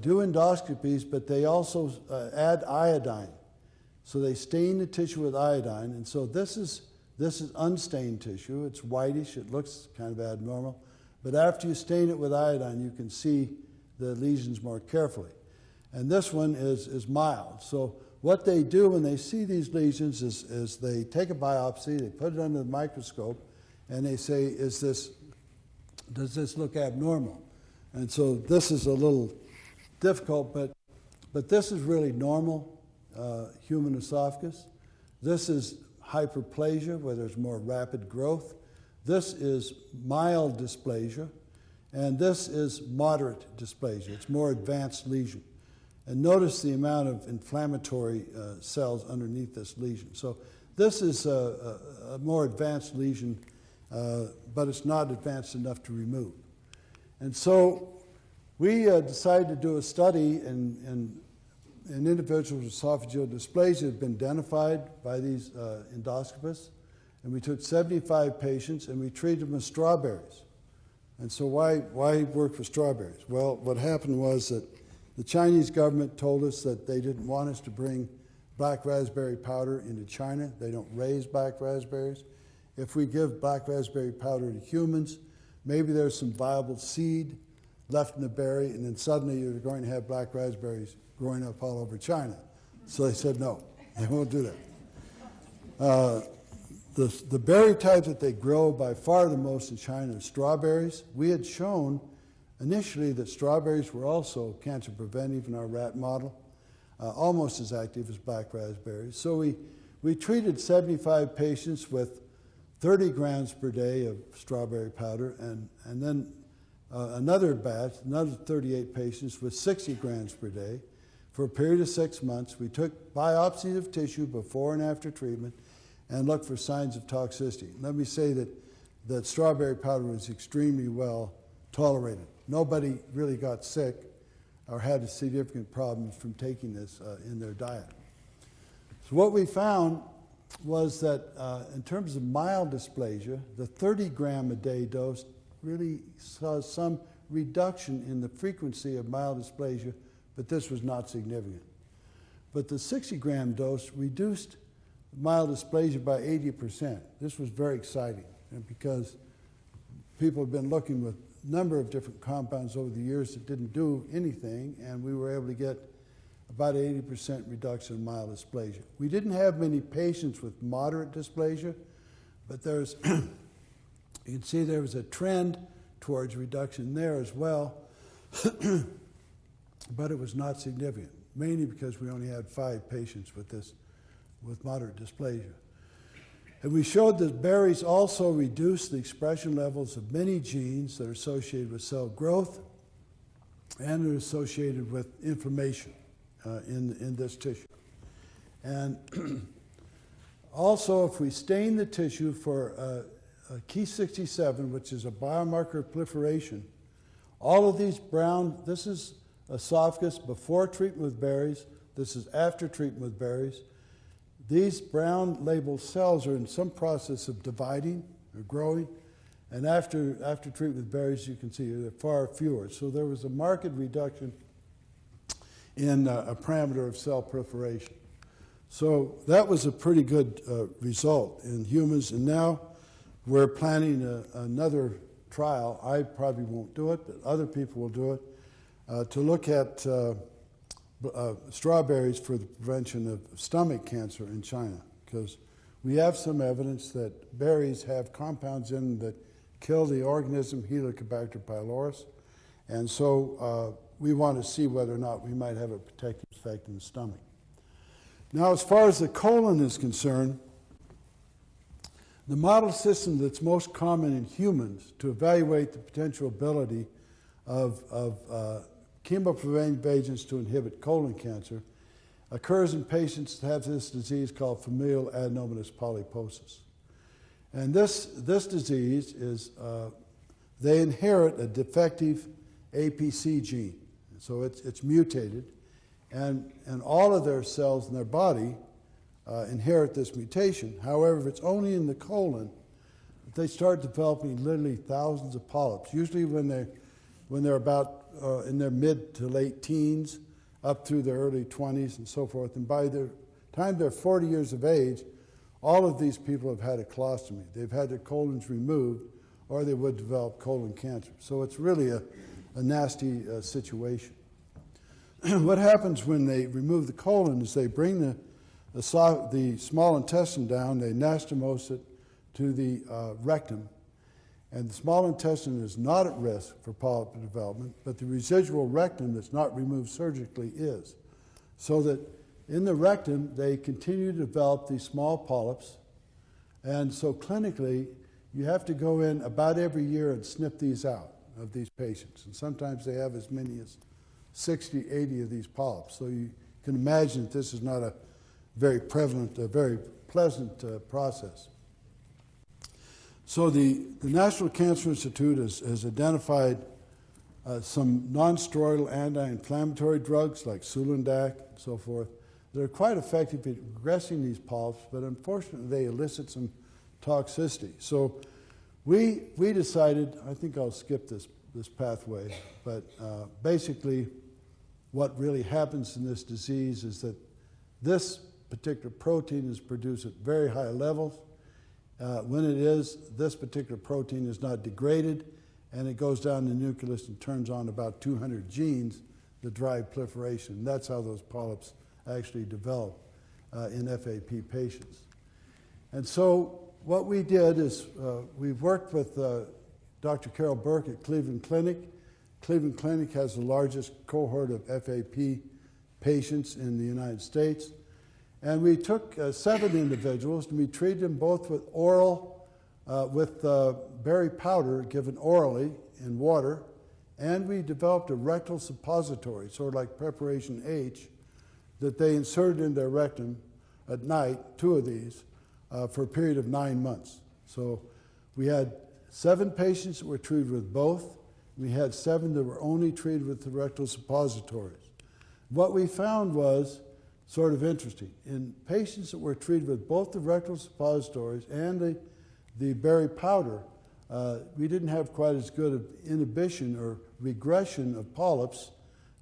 do endoscopies, but they also add iodine. So they stain the tissue with iodine, and so this is unstained tissue. It's whitish. It looks kind of abnormal. But after you stain it with iodine, you can see the lesions more carefully. And this one is mild. So what they do when they see these lesions is they take a biopsy, they put it under the microscope, and they say, does this look abnormal? And so this is a little difficult, but this is really normal human esophagus. This is hyperplasia, where there's more rapid growth. This is mild dysplasia, and this is moderate dysplasia. It's more advanced lesion. And notice the amount of inflammatory cells underneath this lesion. So this is a more advanced lesion, but it's not advanced enough to remove. And so we decided to do a study in individuals with esophageal dysplasia that had been identified by these endoscopists. And we took 75 patients and we treated them with strawberries. And so why work with strawberries? Well, what happened was that the Chinese government told us that they didn't want us to bring black raspberry powder into China. They don't raise black raspberries. If we give black raspberry powder to humans, maybe there's some viable seed left in the berry, and then suddenly you're going to have black raspberries growing up all over China. So they said no, they won't do that. The berry type that they grow by far the most in China is strawberries. We had shown initially that strawberries were also cancer preventive in our rat model, almost as active as black raspberries. So we treated 75 patients with 30 grams per day of strawberry powder, and then another batch, another 38 patients with 60 grams per day for a period of 6 months. We took biopsies of tissue before and after treatment and looked for signs of toxicity. Let me say that strawberry powder was extremely well tolerated. Nobody really got sick or had significant problems from taking this in their diet. So what we found was that in terms of mild dysplasia, the 30 gram a day dose really saw some reduction in the frequency of mild dysplasia, but this was not significant. But the 60 gram dose reduced mild dysplasia by 80%. This was very exciting, and because people have been looking with a number of different compounds over the years that didn't do anything, and we were able to get about 80% reduction in mild dysplasia. We didn't have many patients with moderate dysplasia, but there's, you can see there was a trend towards reduction there as well, but it was not significant, mainly because we only had 5 patients with this, with moderate dysplasia. And we showed that berries also reduce the expression levels of many genes that are associated with cell growth and are associated with inflammation in this tissue. And also, if we stain the tissue for Ki67, which is a biomarker of proliferation, all of these brown, this is esophagus before treatment with berries, this is after treatment with berries. These brown labeled cells are in some process of dividing or growing, and after treatment with berries, you can see there are far fewer. So there was a marked reduction in a parameter of cell proliferation. So that was a pretty good result in humans, and now we're planning another trial. I probably won't do it, but other people will do it, to look at strawberries for the prevention of stomach cancer in China, because we have some evidence that berries have compounds in them that kill the organism Helicobacter pylorus, and so we want to see whether or not we might have a protective effect in the stomach. Now, as far as the colon is concerned, the model system that's most common in humans to evaluate the potential ability of chemopreventive agents to inhibit colon cancer occurs in patients that have this disease called familial adenomatous polyposis. And this disease is, they inherit a defective APC gene. So it's mutated, and all of their cells in their body inherit this mutation. However, if it's only in the colon, they start developing literally thousands of polyps, usually when they're about in their mid to late teens, up through their early 20s and so forth. And by the time they're 40 years of age, all of these people have had a colostomy. They've had their colons removed, or they would develop colon cancer. So it's really a nasty situation. What happens when they remove the colon is they bring the small intestine down, they anastomose it to the rectum, and the small intestine is not at risk for polyp development, but the residual rectum that's not removed surgically is. So that in the rectum, they continue to develop these small polyps, and so clinically, you have to go in about every year and snip these out of these patients. And sometimes they have as many as 60, 80 of these polyps. So you can imagine that this is not a very prevalent, very pleasant process. So the National Cancer Institute has identified some non-steroidal anti-inflammatory drugs like Sulindac and so forth that are quite effective at regressing these polyps, but unfortunately they elicit some toxicity. So we decided, I think I'll skip this pathway, but basically what really happens in this disease is that this particular protein is produced at very high levels. When it is, this particular protein is not degraded, and it goes down the nucleus and turns on about 200 genes that drive proliferation. That's how those polyps actually develop in FAP patients. And so what we did is we've worked with Dr. Carol Burke at Cleveland Clinic. Cleveland Clinic has the largest cohort of FAP patients in the United States. And we took 7 individuals and we treated them both with oral, with berry powder given orally in water, and we developed a rectal suppository, sort of like Preparation H, that they inserted in their rectum at night, 2 of these, for a period of 9 months. So we had 7 patients that were treated with both. We had 7 that were only treated with the rectal suppositories. What we found was sort of interesting. In patients that were treated with both the rectal suppositories and the berry powder, we didn't have quite as good of inhibition or regression of polyps,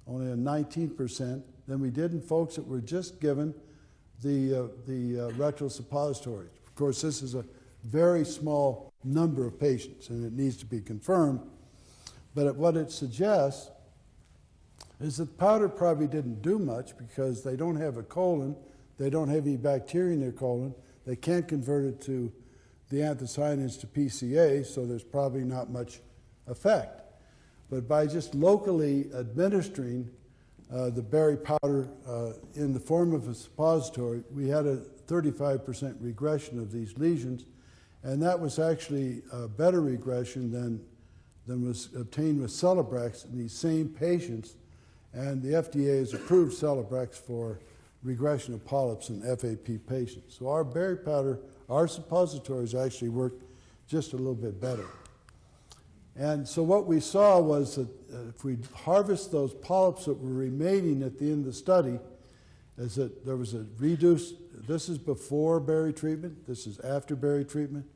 only a 19%, than we did in folks that were just given the rectal suppositories. Of course, this is a very small number of patients, and it needs to be confirmed. But what it suggests is that powder probably didn't do much because they don't have a colon, they don't have any bacteria in their colon, they can't convert it to the anthocyanins to PCA, so there's probably not much effect. But by just locally administering the berry powder in the form of a suppository, we had a 35% regression of these lesions, and that was actually a better regression than was obtained with Celebrex in these same patients, and the FDA has approved Celebrex for regression of polyps in FAP patients. So our berry powder, our suppositories actually work just a little bit better. And so what we saw was that if we harvest those polyps that were remaining at the end of the study, is that there was a reduced, this is before berry treatment, this is after berry treatment,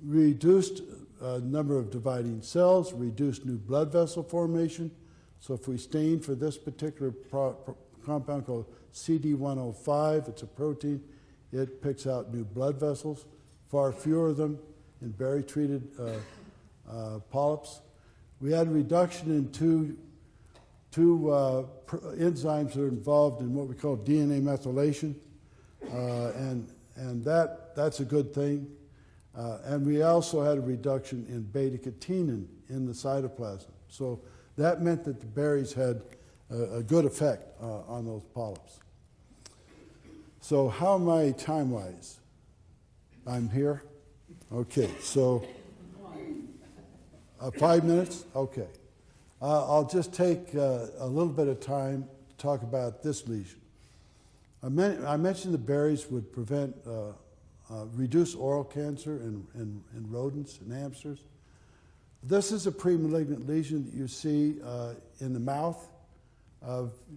reduced number of dividing cells, reduced new blood vessel formation. So if we stain for this particular compound called CD105, it's a protein, it picks out new blood vessels, far fewer of them in berry-treated polyps. We had a reduction in two enzymes that are involved in what we call DNA methylation, and that's a good thing. And we also had a reduction in beta-catenin in the cytoplasm. So that meant that the berries had a good effect on those polyps. So how am I time-wise? I'm here? Okay, so 5 minutes? Okay. I'll just take a little bit of time to talk about this lesion. I mentioned the berries would prevent, reduce oral cancer in rodents and hamsters. This is a premalignant lesion that you see in the mouth.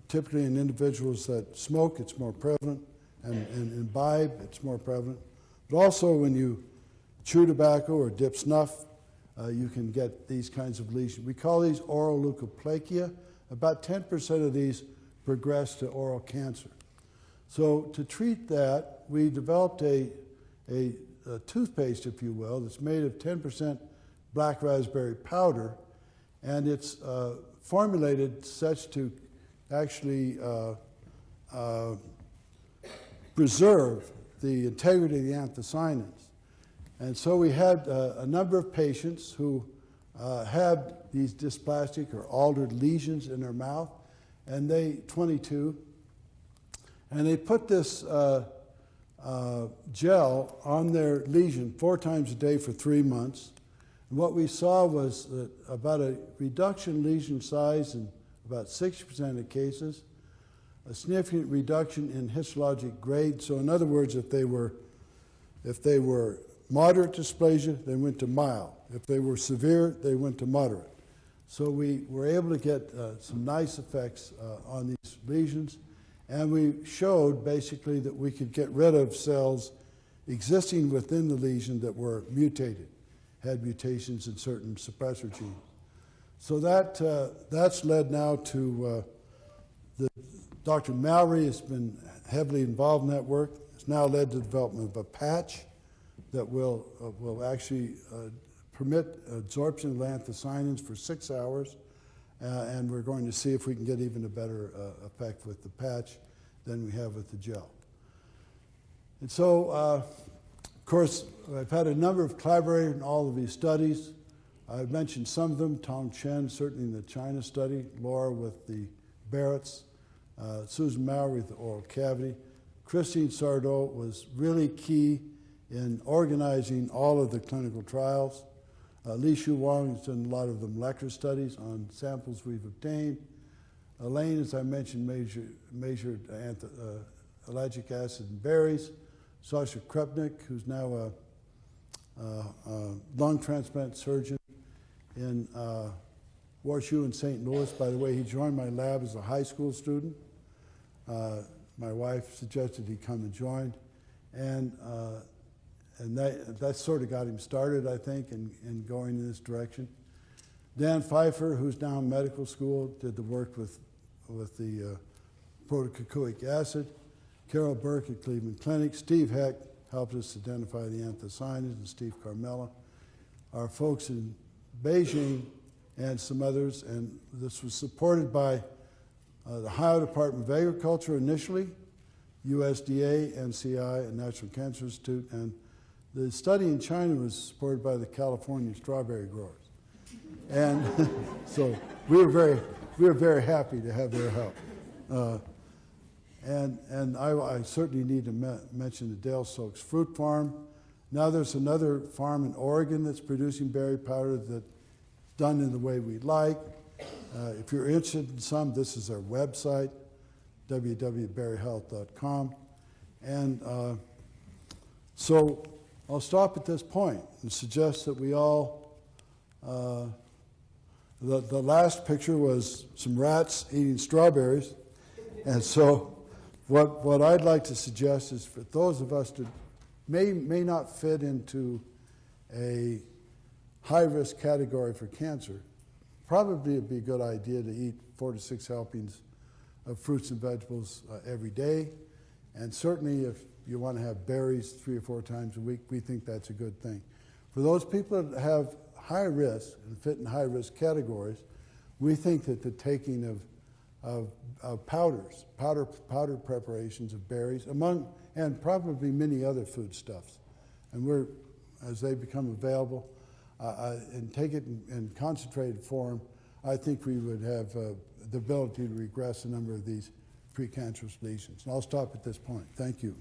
Typically in individuals that smoke, it's more prevalent, and imbibe, it's more prevalent. But also when you chew tobacco or dip snuff, you can get these kinds of lesions. We call these oral leukoplakia. About 10% of these progress to oral cancer. So to treat that, we developed a toothpaste, if you will, that's made of 10% black raspberry powder, and it's formulated such to actually preserve the integrity of the anthocyanins. And so we had a number of patients who had these dysplastic or altered lesions in their mouth, and 22, and they put this gel on their lesion 4 times a day for 3 months. And what we saw was that about a reduction in lesion size in about 60% of cases, a significant reduction in histologic grade. So in other words, if they were moderate dysplasia, they went to mild. If they were severe, they went to moderate. So we were able to get some nice effects on these lesions, and we showed basically that we could get rid of cells existing within the lesion that were mutated, had mutations in certain suppressor genes. So that's led now to Dr. Mallory has been heavily involved in that work. It's now led to the development of a patch that will actually permit absorption of anthocyanins for 6 hours, and we're going to see if we can get even a better effect with the patch than we have with the gel. And so, of course, I've had a number of collaborators in all of these studies. I've mentioned some of them, Tong Chen, certainly in the China study, Laura with the Barretts, Susan Mowry with the oral cavity. Christine Sardot was really key in organizing all of the clinical trials. Li Shu Wang has done a lot of the molecular studies on samples we've obtained. Elaine, as I mentioned, measured ellagic acid in berries. Sasha Krupnik, who's now a lung transplant surgeon in WashU in St. Louis. By the way, he joined my lab as a high school student. My wife suggested he come and join, and that sort of got him started, I think, in going in this direction. Dan Pfeiffer, who's now in medical school, did the work with the protococoic acid. Carol Burke at Cleveland Clinic. Steve Heck helped us identify the anthocyanins, and Steve Carmella. Our folks in Beijing and some others, and this was supported by the Ohio Department of Agriculture initially, USDA, NCI, and National Cancer Institute, and the study in China was supported by the California strawberry growers. And so we were very happy to have their help. And I certainly need to mention the Dale Soaks Fruit Farm. Now there's another farm in Oregon that's producing berry powder that's done in the way we like. If you're interested in some, this is our website, www.berryhealth.com. And so I'll stop at this point and suggest that we all, the last picture was some rats eating strawberries. And so what I'd like to suggest is for those of us that may not fit into a high-risk category for cancer, probably it'd be a good idea to eat 4 to 6 helpings of fruits and vegetables every day. And certainly if you want to have berries 3 or 4 times a week, we think that's a good thing. For those people that have high risk and fit in high-risk categories, we think that the taking of powders, powder preparations of berries, and probably many other foodstuffs. And as they become available, and take it in concentrated form, I think we would have the ability to regress a number of these precancerous lesions. And I'll stop at this point. Thank you.